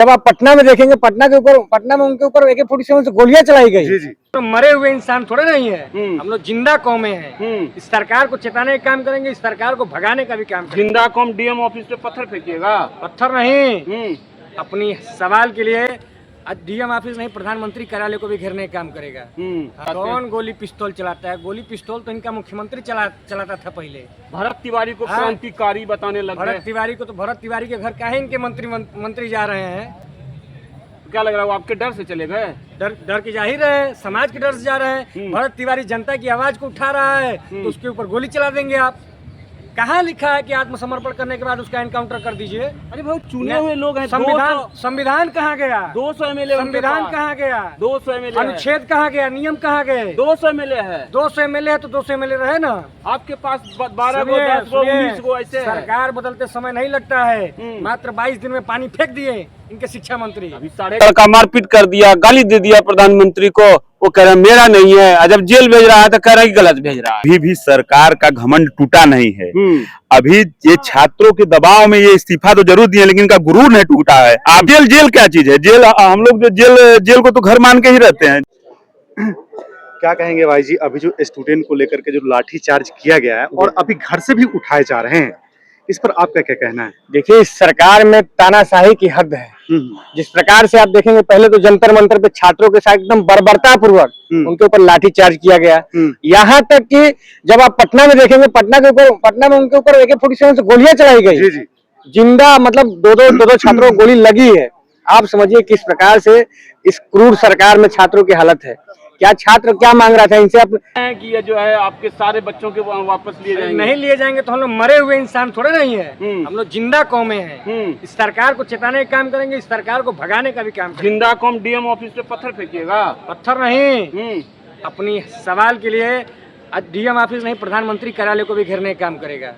जब आप पटना में देखेंगे, पटना में उनके ऊपर AK-47 से गोलियां चलाई गई। जी जी। तो मरे हुए इंसान थोड़े नहीं है, हम लोग जिंदा कौमें हैं। इस सरकार को चेताने का काम करेंगे, इस सरकार को भगाने का भी काम करेंगे। जिंदा कौम DM ऑफिस पे पत्थर फेंकिएगा? पत्थर नहीं, अपनी सवाल के लिए DM ऑफिस नहीं, प्रधानमंत्री कार्यालय को भी घेरने का काम करेगा। कौन गोली पिस्तौल चलाता है? गोली पिस्तौल तो इनका मुख्यमंत्री चलाता था पहले। भरत तिवारी को क्रांतिकारी बताने लग गए। भरत तिवारी को तो भरत तिवारी के घर काहे इनके मंत्री जा रहे हैं? क्या लग रहा है वो आपके डर से चले गए? डर के जाहिर है, समाज के डर से जा रहे हैं। भरत तिवारी जनता की आवाज को उठा रहा है तो उसके ऊपर गोली चला देंगे आप? कहाँ लिखा है कि आत्मसमर्पण करने के बाद उसका एनकाउंटर कर दीजिए? अरे भाई चुने हुए लोग हैं। संविधान कहाँ गया? 200 MLA। संविधान कहाँ गया? 200 MLA। अनुच्छेद कहाँ गया? नियम कहाँ गए? 200 MLA है। 200 MLA है तो 200 MLA रहे ना। आपके पास 12 गो, 10 गो, 19 गो ऐसे। सरकार बदलते समय नहीं लगता है। मात्र 22 दिन में पानी फेंक दिए इनके शिक्षा मंत्री। अभी का मारपीट कर दिया, गाली दे दिया प्रधानमंत्री को। वो कह रहा मेरा नहीं है, जब जेल भेज रहा है तो कह रहा है गलत भेज रहा है। अभी भी सरकार का घमंड टूटा नहीं है। अभी ये छात्रों के दबाव में ये इस्तीफा तो जरूर दिए, लेकिन इनका गुरूर नहीं टूटा है। आप जेल क्या चीज है? जेल हम लोग जो जेल को तो घर मान के ही रहते हैं। क्या कहेंगे भाई जी, अभी जो स्टूडेंट को लेकर के जो लाठी चार्ज किया गया है और अभी घर से भी उठाए जा रहे हैं, इस पर आपका क्या कहना है? देखिए, इस सरकार में तानाशाही की हद है। जिस प्रकार से आप देखेंगे, पहले तो जंतर मंतर पे छात्रों के साथ एकदम बर्बरता पूर्वक उनके ऊपर लाठी चार्ज किया गया। यहाँ तक कि जब आप पटना में देखेंगे, पटना में उनके ऊपर AK-47 से गोलियां चलाई गई। जी जी। जिंदा मतलब दो छात्रों को गोली लगी है। आप समझिए किस प्रकार से इस क्रूर सरकार में छात्रों की हालत है। क्या छात्र क्या मांग रहा था इनसे? कि ये जो है आपके सारे बच्चों के वापस लिए जाएंगे? नहीं लिए जाएंगे तो हम लोग मरे हुए इंसान थोड़े नहीं है, हम लोग जिंदा कौमें हैं। इस सरकार को चेताने का काम करेंगे, इस सरकार को भगाने का भी काम करेंगे। जिंदा कौम DM ऑफिस पे पत्थर फेंकिएगा? पत्थर नहीं, अपनी सवाल के लिए DM ऑफिस नहीं, प्रधानमंत्री कार्यालय को भी घेरने का काम करेगा।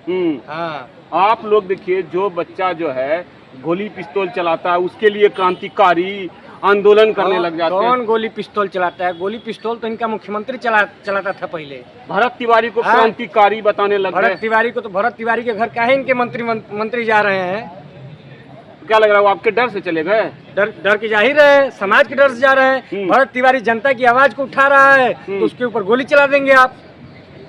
हाँ, आप लोग देखिए, जो बच्चा जो है गोली पिस्तौल चलाता है उसके लिए क्रांतिकारी आंदोलन करने लग जाते हैं। कौन गोली पिस्तौल चलाता है? गोली पिस्तौल तो इनका मुख्यमंत्री चलाता था पहले। भरत तिवारी को क्रांतिकारी बताने लग गए। भरत तिवारी को तो भरत तिवारी के घर काहे इनके मंत्री जा रहे हैं? क्या लग रहा है वो आपके डर से चले गए? डर के जाहिर है, समाज के डर से जा रहे हैं। भरत तिवारी जनता की आवाज को उठा रहा है तो उसके ऊपर गोली चला देंगे आप?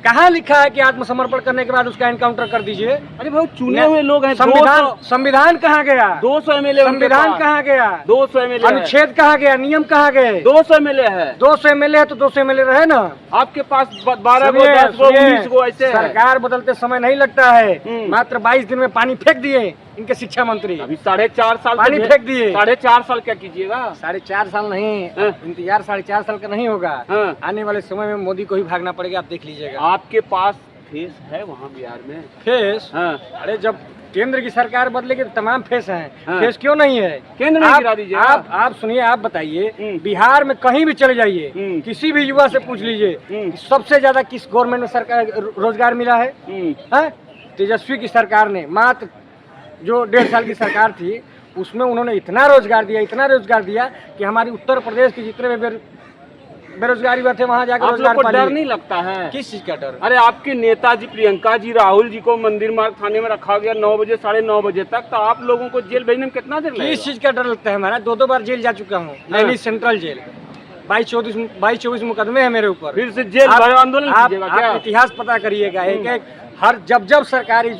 कहाँ लिखा है कि आत्मसमर्पण करने के बाद उसका एनकाउंटर कर दीजिए? अरे भाई चुने हुए लोग हैं। संविधान कहाँ गया? 200 MLA। संविधान कहाँ गया? 200 MLA। अनुच्छेद कहाँ गया? नियम कहाँ गए? 200 MLA है। 200 MLA है तो 200 MLA रहे ना। आपके पास 12 गो, 10 गो, 19 गो ऐसे। सरकार बदलते समय नहीं लगता है। मात्र 22 दिन में पानी फेंक दिए इनके शिक्षा मंत्री। अभी 4.5 साल पानी फेंक दिए। 4.5 साल क्या कीजिएगा? 4.5 साल नहीं, इंतजार 4.5 साल का नहीं होगा। आने वाले समय में मोदी को ही भागना पड़ेगा, आप देख लीजिएगा। आपके पास फेस है वहाँ बिहार में? फेस? अरे जब केंद्र की सरकार बदलेगी तो तमाम फेस हैं। फेस क्यों नहीं है? केंद्र में गिरा दीजिए। आप सुनिए, आप बताइए, बिहार में कहीं भी चले जाइए, किसी भी युवा से पूछ लीजिए, सबसे ज्यादा किस गवर्नमेंट में सरकार रोजगार मिला है? तेजस्वी की सरकार ने, मात्र जो 1.5 साल की सरकार थी उसमें उन्होंने इतना रोजगार दिया कि हमारी उत्तर प्रदेश के जितने भी बेरोजगारी हुआ थे वहाँ जाकर रोजगार पा लिए। डर नहीं लगता है? किस चीज का डर? अरे आपके नेताजी प्रियंका जी, राहुल जी को मंदिर मार्ग थाने में रखा गया 9 बजे 9:30 बजे तक, तो आप लोगों को जेल भेजने में कितना देर लगेगा? किस चीज का डर लगता है? हमारा 2 बार जेल जा चुका हूँ, नैनी सेंट्रल जेल। 22-24 मुकदमे है मेरे ऊपर। फिर से जेल आंदोलन कीजिएगा क्या? आप इतिहास पता करिएगा। एक हर जब सरकारी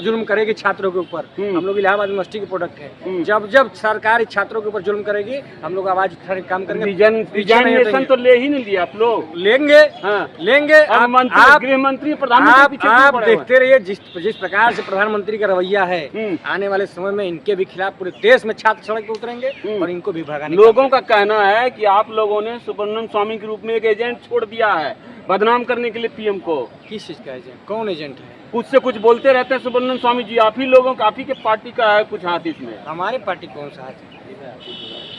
जुल्म करेगी छात्रों के ऊपर, हम लोग इलाहाबाद यूनिवर्सिटी के प्रोडक्ट हैं, जब सरकारी छात्रों के ऊपर जुल्म करेगी हम लोग आवाज उठाने काम करेंगे। रिजाइनेशन तो ले ही नहीं लिया आप लोग? लेंगे। गृह मंत्री प्रधानमंत्री आप देखते रहिए जिस प्रकार से प्रधानमंत्री का रवैया है, आने वाले समय में इनके भी खिलाफ पूरे देश में छात्र सड़क पर उतरेंगे और इनको भी भगाने। लोगों का कहना है कि आप लोगों ने सुब्रमण्यम स्वामी के रूप में एक एजेंट छोड़ दिया है बदनाम करने के लिए PM को। किस चीज का एजेंट? कौन एजेंट है? कुछ से कुछ बोलते रहते हैं सुब्रमण्यम स्वामी जी। आप ही के पार्टी का है कुछ हाथ इसमें? हमारे पार्टी कौन सा हाथ है?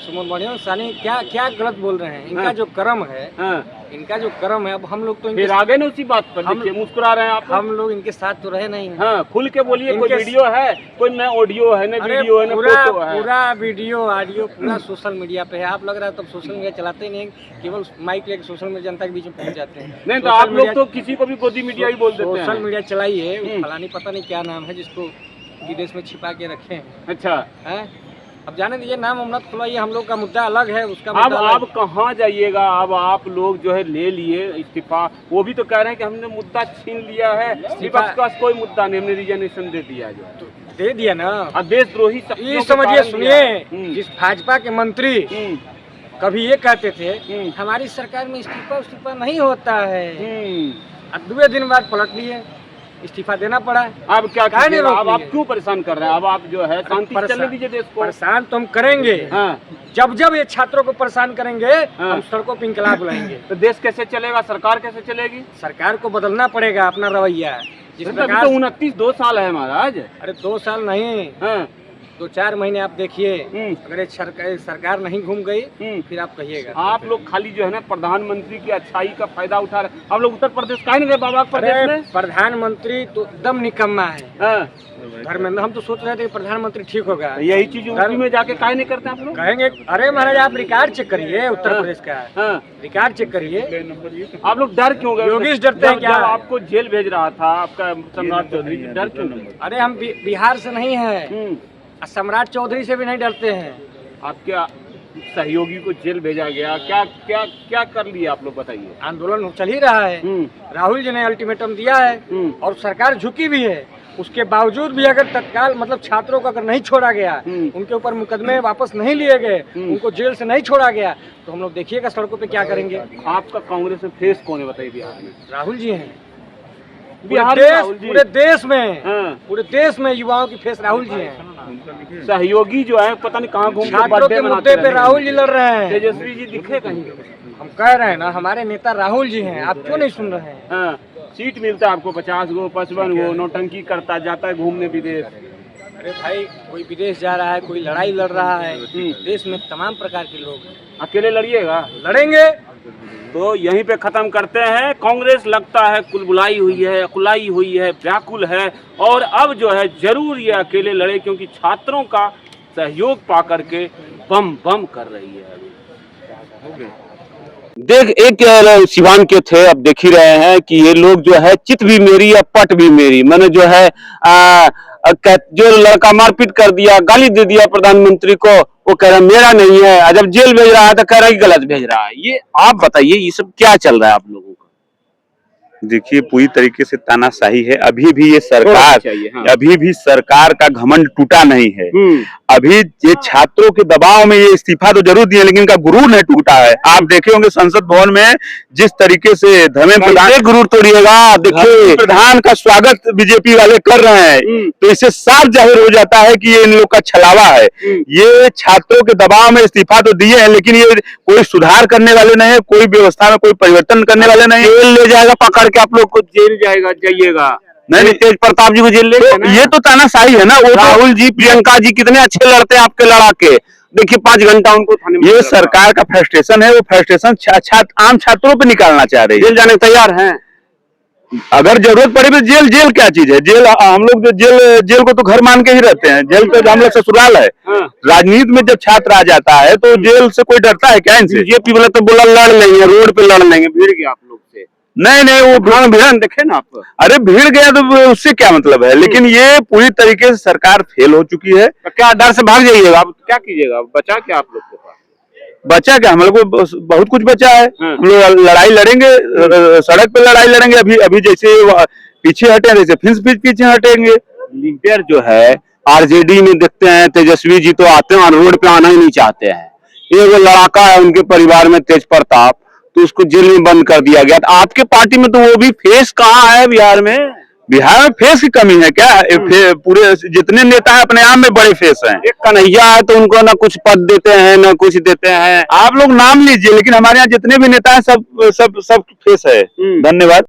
सुब्रमण्यम स्वामी क्या गलत बोल रहे हैं? इनका जो कर्म है, इनका जो कर्म है, अब हम लोग तो फिर आगे ना उसी बात पर देखिए मुस्कुरा रहे हैं आप। हम लोग इनके साथ तो रहे नहीं। खुल के बोलिए। कोई वीडियो है? कोई न ऑडियो है, न वीडियो है, न फोटो है? पूरा वीडियो ऑडियो पूरा सोशल मीडिया पे है। आप लग रहा है तब सोशल मीडिया चलाते ही नहीं, केवल माइक लेके सोशल मीडिया जनता के बीच में पहुंच जाते हैं। नहीं तो आप लोग तो किसी को भी गोदी मीडिया ही बोल देते हैं। सोशल मीडिया चलाइए, फलानी पता नहीं क्या नाम है जिसको विदेश में छिपा के रखे हैं। अच्छा है, अब जाने दीजिए, नाम उम्मत खुलाइए, हम लोग का मुद्दा अलग है, उसका अब मुद्दा अलग आप कहाँ जाइएगा? अब आप लोग जो है ले लिए इस्तीफा, वो भी तो कह रहे हैं कि हमने मुद्दा छीन लिया है, विपक्ष के पास कोई मुद्दा नहीं, हमने रिजर्वेशन दे दिया जो है। दे दिया ना। अब देशद्रोही ये समझिए, सुनिए, जिस भाजपा के मंत्री कभी ये कहते थे हमारी सरकार में इस्तीफा नहीं होता है, अब 2 दिन बाद पलट लिए, इस्तीफा देना पड़ा। अब क्या कीजिएगा? अब आप क्यों परेशान कर रहे हैं? अब आप जो है शांति से चलने दीजिए देश को। परेशान तो हम करेंगे, हाँ। जब ये छात्रों को परेशान करेंगे, हाँ। हम सड़कों पे इंकलाब बुलाएंगे। तो देश कैसे चलेगा? सरकार कैसे चलेगी? सरकार को बदलना पड़ेगा अपना रवैया। जिस प्रकार 2 साल है महाराज। अरे 2 साल नहीं, हाँ। 2-4 महीने आप देखिए, अगर ये सरकार नहीं घूम गई फिर आप कहिएगा। आप लोग खाली जो है ना प्रधानमंत्री की अच्छाई का फायदा उठा रहे। आप लोग उत्तर प्रदेश का नहीं गए? बाबा प्रदेश में प्रधानमंत्री तो एकदम निकम्मा है, हाँ। घर में हम तो सोच रहे थे कि प्रधानमंत्री ठीक होगा, यही चीज यूपी में जाके काहे नहीं करते आप लोग? कहेंगे अरे महाराज आप रिकॉर्ड चेक करिए उत्तर प्रदेश का, रिकॉर्ड चेक करिए। आप लोग डर क्यों गए? योगेश डरते हैं क्या? आपको जेल भेज रहा था आपका सम्राट चौधरी, डर क्यों नहीं? अरे हम बिहार से नहीं है, सम्राट चौधरी से भी नहीं डरते हैं। आपके सहयोगी को जेल भेजा गया, क्या क्या क्या कर लिया आप लोग बताइए? आंदोलन चल ही रहा है, राहुल जी ने अल्टीमेटम दिया है और सरकार झुकी भी है। उसके बावजूद भी अगर तत्काल मतलब छात्रों को अगर नहीं छोड़ा गया, उनके ऊपर मुकदमे वापस नहीं लिए गए, उनको जेल से नहीं छोड़ा गया, तो हम लोग देखिएगा सड़कों पे क्या करेंगे। आपका कांग्रेस में फेस कौन है बताइए? बिहार में राहुल जी हैं, पूरे देश में युवाओं की फेस राहुल जी हैं। सहयोगी जो है पता नहीं कहाँ घूम छात्रों के मुद्दे पे राहुल जी लड़ रहे हैं। तेजस्वी जी दिखे कहीं? हम कह रहे हैं ना हमारे नेता राहुल जी हैं, आप क्यों नहीं सुन रहे हैं? हाँ। सीट मिलता है आपको 50 गो 55 गो, नौटंकी करता जाता है घूमने विदेश। अरे भाई कोई विदेश जा रहा है, कोई लड़ाई लड़ रहा है, देश में तमाम प्रकार के लोग। अकेले लड़िएगा? लड़ेंगे। तो यहीं पे खत्म करते हैं। कांग्रेस लगता है कुलबुलाई हुई है, अकुलाई हुई है, व्याकुल है और अब जो है जरूर ये अकेले लड़े, क्योंकि छात्रों का सहयोग पा करके बम बम कर रही है। देख एक सिवान के थे, अब देख ही रहे हैं कि ये लोग जो है चित भी मेरी या पट भी मेरी, मैंने जो है जो लड़का मारपीट कर दिया, गाली दे दिया प्रधानमंत्री को, वो कह रहा मेरा नहीं है, जब जेल भेज रहा है तो कह रहा है गलत भेज रहा है। ये आप बताइए ये सब क्या चल रहा है आप लोगों का? देखिए पूरी तरीके से तानाशाही है। अभी भी ये सरकार, हाँ। अभी भी सरकार का घमंड टूटा नहीं है। अभी ये छात्रों के दबाव में ये इस्तीफा तो जरूर दिए, लेकिन इनका गुरूर नहीं टूटा है। आप देखे होंगे संसद भवन में जिस तरीके से धर्मेंद्र प्रधान गुरूर तोड़िएगा, देखिए प्रधान का स्वागत बीजेपी वाले कर रहे हैं, तो इससे साफ जाहिर हो जाता है कि ये इन लोग का छलावा है। ये छात्रों के दबाव में इस्तीफा तो दिए हैं, लेकिन ये कोई सुधार करने वाले नहीं है, कोई व्यवस्था में कोई परिवर्तन करने वाले नहीं। जेल ले जाएगा पकड़ के, आप लोग को जेल जाइएगा। नहीं, तेज प्रताप जी को जेल ले तो ये तो तानाशाही है ना। वो राहुल जी प्रियंका जी कितने अच्छे लड़ते हैं आपके लड़ा के, देखिए 5 घंटा उनको थाने में। ये सरकार का फ्रस्ट्रेशन है, वो फ्रस्ट्रेशन आम छात्रों पे निकालना चाह रही है। जेल जाने तैयार हैं, अगर जरूरत पड़े तो जेल क्या चीज है? जेल हम लोग जेल को तो घर मान के ही रहते हैं, जेल तो हम लोग ससुराल है। राजनीति में जब छात्र आ जाता है तो जेल से कोई डरता है क्या? इनसे बीजेपी वाले तो बोला लड़ लेंगे, रोड पे लड़ लेंगे, भीड़ गया आप लोग से। नहीं वो भीड़ देखे ना आप। अरे भीड़ गया तो उससे क्या मतलब है? लेकिन ये पूरी तरीके से सरकार फेल हो चुकी है। तो क्या डर से भाग जाइएगा? आप क्या कीजिएगा? बचा क्या आप लोग के पास? बचा क्या? हम लोग को बहुत कुछ बचा है। हम लोग लड़ाई लड़ेंगे, सड़क पे लड़ाई लड़ेंगे। अभी जैसे पीछे हटे जैसे फिर पीछे हटेंगे। लीडर जो है आरजेडी में देखते हैं तेजस्वी जी तो आते हैं, रोड पे आना ही नहीं चाहते हैं। एक लड़ाका है उनके परिवार में तेज प्रताप, तो उसको जेल में बंद कर दिया गया। तो आपके पार्टी में तो वो भी फेस कहाँ है बिहार में? बिहार में फेस की कमी है क्या? पूरे जितने नेता है अपने आप में बड़े फेस हैं। एक कन्हैया है तो उनको ना कुछ पद देते हैं ना कुछ देते हैं। आप लोग नाम लीजिए, लेकिन हमारे यहाँ जितने भी नेता हैं सब फेस है। धन्यवाद।